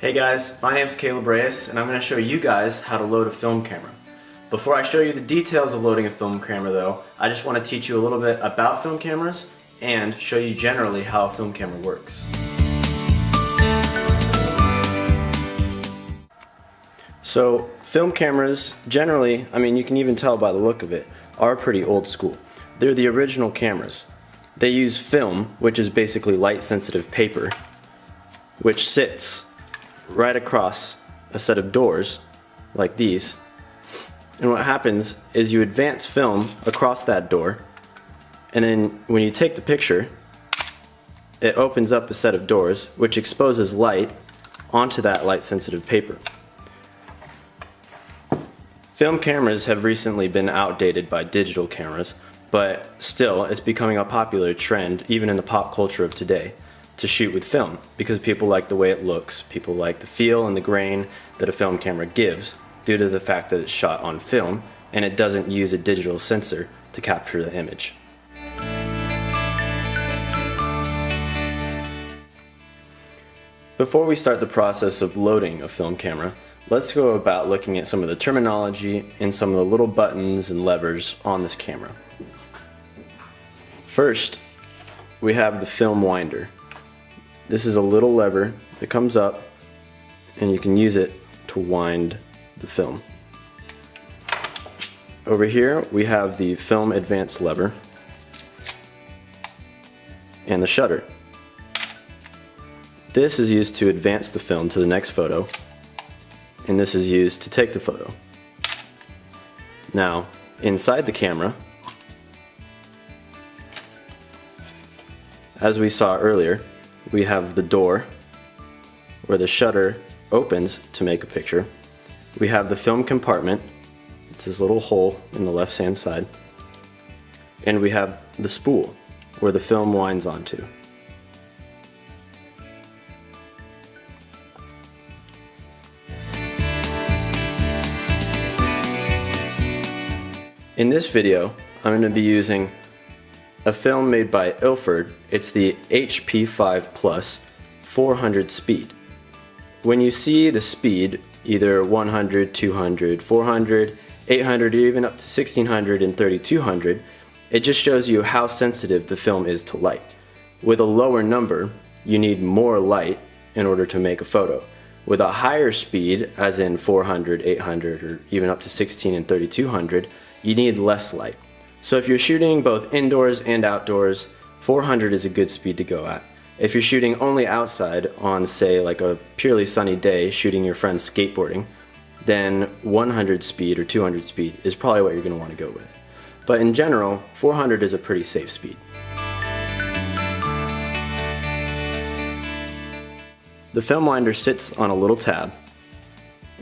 Hey guys, my name is Caleb Reyes and I'm going to show you guys how to load a film camera. Before I show you the details of loading a film camera though, I just want to teach you a little bit about film cameras and show you generally how a film camera works. So film cameras generally, you can even tell by the look of it, are pretty old school. They're the original cameras. They use film, which is basically light sensitive paper, which sits right across a set of doors like these, and what happens is you advance film across that door, and then when you take the picture it opens up a set of doors which exposes light onto that light sensitive paper. Film cameras have recently been outdated by digital cameras, but still it's becoming a popular trend even in the pop culture of today to shoot with film, because people like the way it looks, people like the feel and the grain that a film camera gives due to the fact that it's shot on film and it doesn't use a digital sensor to capture the image. Before we start the process of loading a film camera, let's go about looking at some of the terminology and some of the little buttons and levers on this camera. First, we have the film winder. This is a little lever that comes up and you can use it to wind the film. Over here we have the film advance lever and the shutter. This is used to advance the film to the next photo, and this is used to take the photo. Now, inside the camera, as we saw earlier, we have the door where the shutter opens to make a picture. We have the film compartment, it's this little hole in the left hand side, and we have the spool where the film winds onto. In this video, I'm going to be using a film made by Ilford. It's the HP5 Plus 400 speed. When you see the speed, either 100, 200, 400, 800, or even up to 1600 and 3200, it just shows you how sensitive the film is to light. With a lower number, you need more light in order to make a photo. With a higher speed, as in 400, 800, or even up to 16 and 3200, you need less light. So if you're shooting both indoors and outdoors, 400 is a good speed to go at. If you're shooting only outside on, say, like a purely sunny day, shooting your friends skateboarding, then 100 speed or 200 speed is probably what you're going to want to go with. But in general, 400 is a pretty safe speed. The film winder sits on a little tab,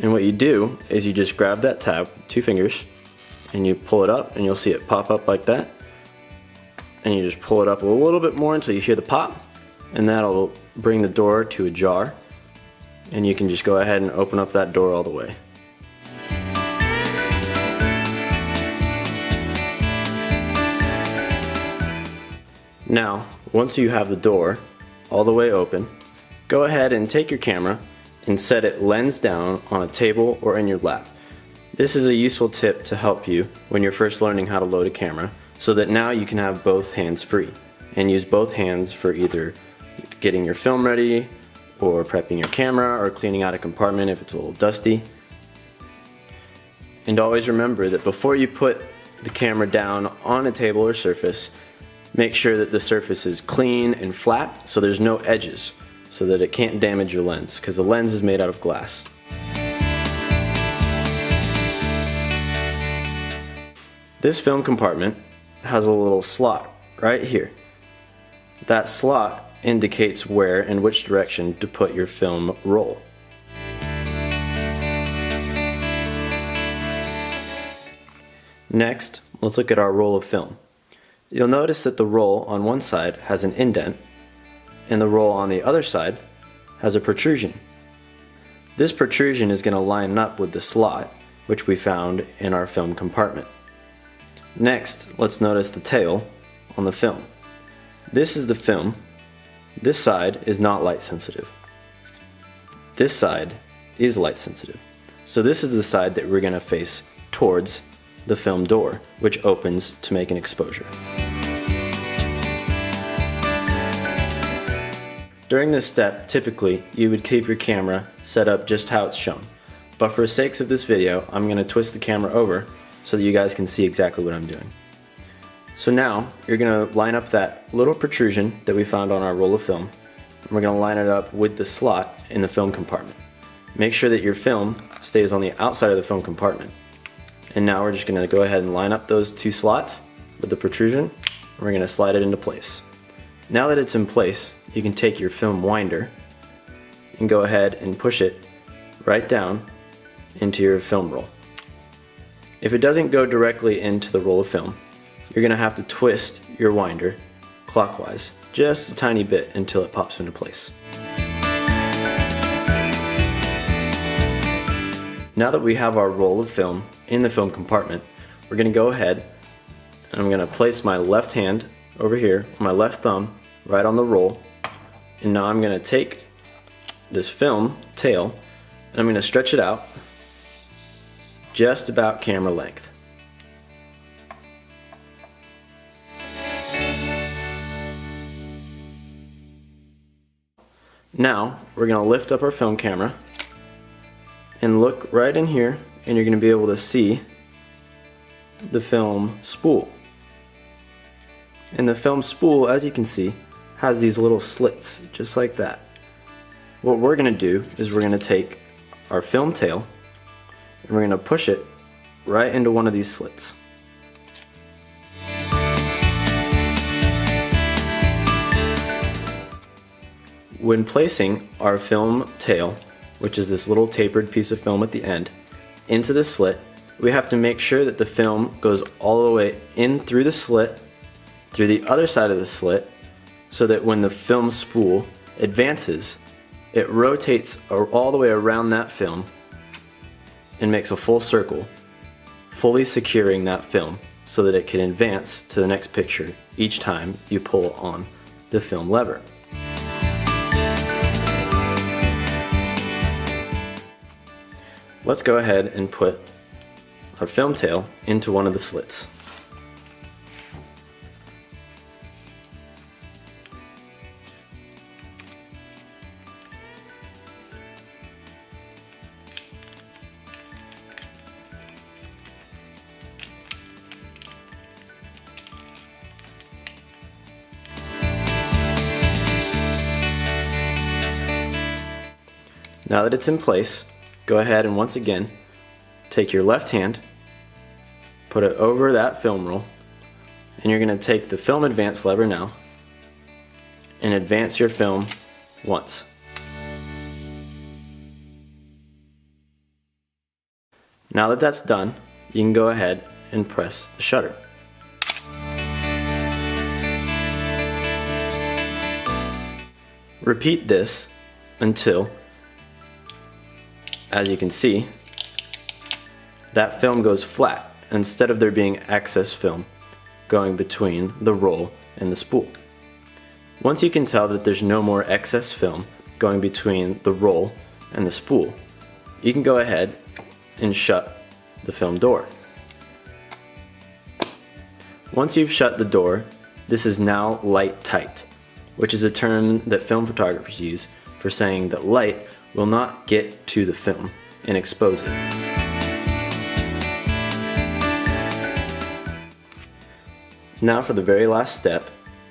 and what you do is you just grab that tab with 2 fingers and you pull it up, and you'll see it pop up like that, and you just pull it up a little bit more until you hear the pop, and that'll bring the door to a jar, and you can just go ahead and open up that door all the way. Now, once you have the door all the way open, go ahead and take your camera and set it lens down on a table or in your lap. This is a useful tip to help you when you're first learning how to load a camera, so that now you can have both hands free and use both hands for either getting your film ready or prepping your camera or cleaning out a compartment if it's a little dusty. And always remember that before you put the camera down on a table or surface, make sure that the surface is clean and flat so there's no edges, so that it can't damage your lens, because the lens is made out of glass. This film compartment has a little slot right here. That slot indicates where and which direction to put your film roll. Next, let's look at our roll of film. You'll notice that the roll on one side has an indent, and the roll on the other side has a protrusion. This protrusion is going to line up with the slot, which we found in our film compartment. Next, let's notice the tail on the film. This is the film. This side is not light sensitive. this side is light sensitive. So this is the side that we're going to face towards the film door, which opens to make an exposure. During this step, typically, you would keep your camera set up just how it's shown. But for the sakes of this video, I'm going to twist the camera over so that you guys can see exactly what I'm doing. So now, you're going to line up that little protrusion that we found on our roll of film, and we're going to line it up with the slot in the film compartment. Make sure that your film stays on the outside of the film compartment. And now we're just going to go ahead and line up those two slots with the protrusion, and we're going to slide it into place. Now that it's in place, you can take your film winder and go ahead and push it right down into your film roll. If it doesn't go directly into the roll of film, you're going to have to twist your winder clockwise just a tiny bit until it pops into place. Now that we have our roll of film in the film compartment, we're going to go ahead and I'm going to place my left hand over here, my left thumb right on the roll, and now I'm going to take this film tail and I'm going to stretch it out just about camera length. Now we're going to lift up our film camera and look right in here, and you're going to be able to see the film spool. And the film spool, as you can see, has these little slits just like that. What we're going to do is we're going to take our film tail and we're going to push it right into one of these slits. When placing our film tail, which is this little tapered piece of film at the end, into the slit, we have to make sure that the film goes all the way in through the slit, through the other side of the slit, so that when the film spool advances, it rotates all the way around that film and makes a full circle, fully securing that film so that it can advance to the next picture each time you pull on the film lever. Let's go ahead and put our film tail into one of the slits. Now that it's in place, go ahead and once again take your left hand, put it over that film roll, and you're going to take the film advance lever now and advance your film once. Now that that's done, you can go ahead and press the shutter. Repeat this until, as you can see, that film goes flat instead of there being excess film going between the roll and the spool. Once you can tell that there's no more excess film going between the roll and the spool, you can go ahead and shut the film door. Once you've shut the door, this is now light tight, which is a term that film photographers use for saying that light will not get to the film and expose it. Now for the very last step,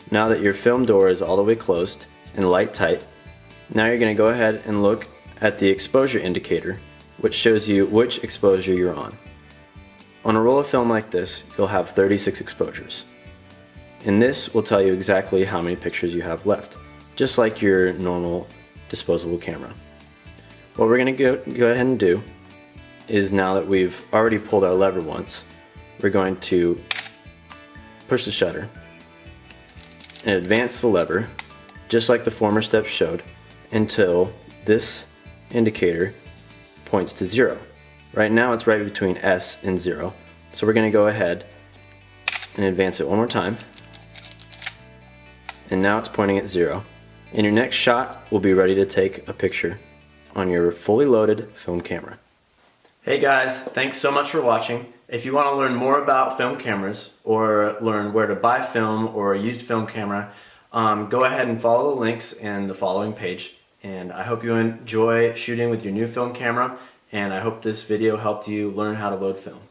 now that your film door is all the way closed and light tight, now you're going to go ahead and look at the exposure indicator, which shows you which exposure you're on. On a roll of film like this, you'll have 36 exposures. And this will tell you exactly how many pictures you have left, just like your normal disposable camera. What we're going to go ahead and do is, now that we've already pulled our lever once, we're going to push the shutter and advance the lever just like the former steps showed until this indicator points to 0. Right now it's right between S and 0, so we're going to go ahead and advance it one more time, and now it's pointing at 0, and your next shot will be ready to take a picture on your fully loaded film camera. Hey guys, thanks so much for watching. If you want to learn more about film cameras or learn where to buy film or a used film camera, go ahead and follow the links in the following page. And I hope you enjoy shooting with your new film camera, and I hope this video helped you learn how to load film.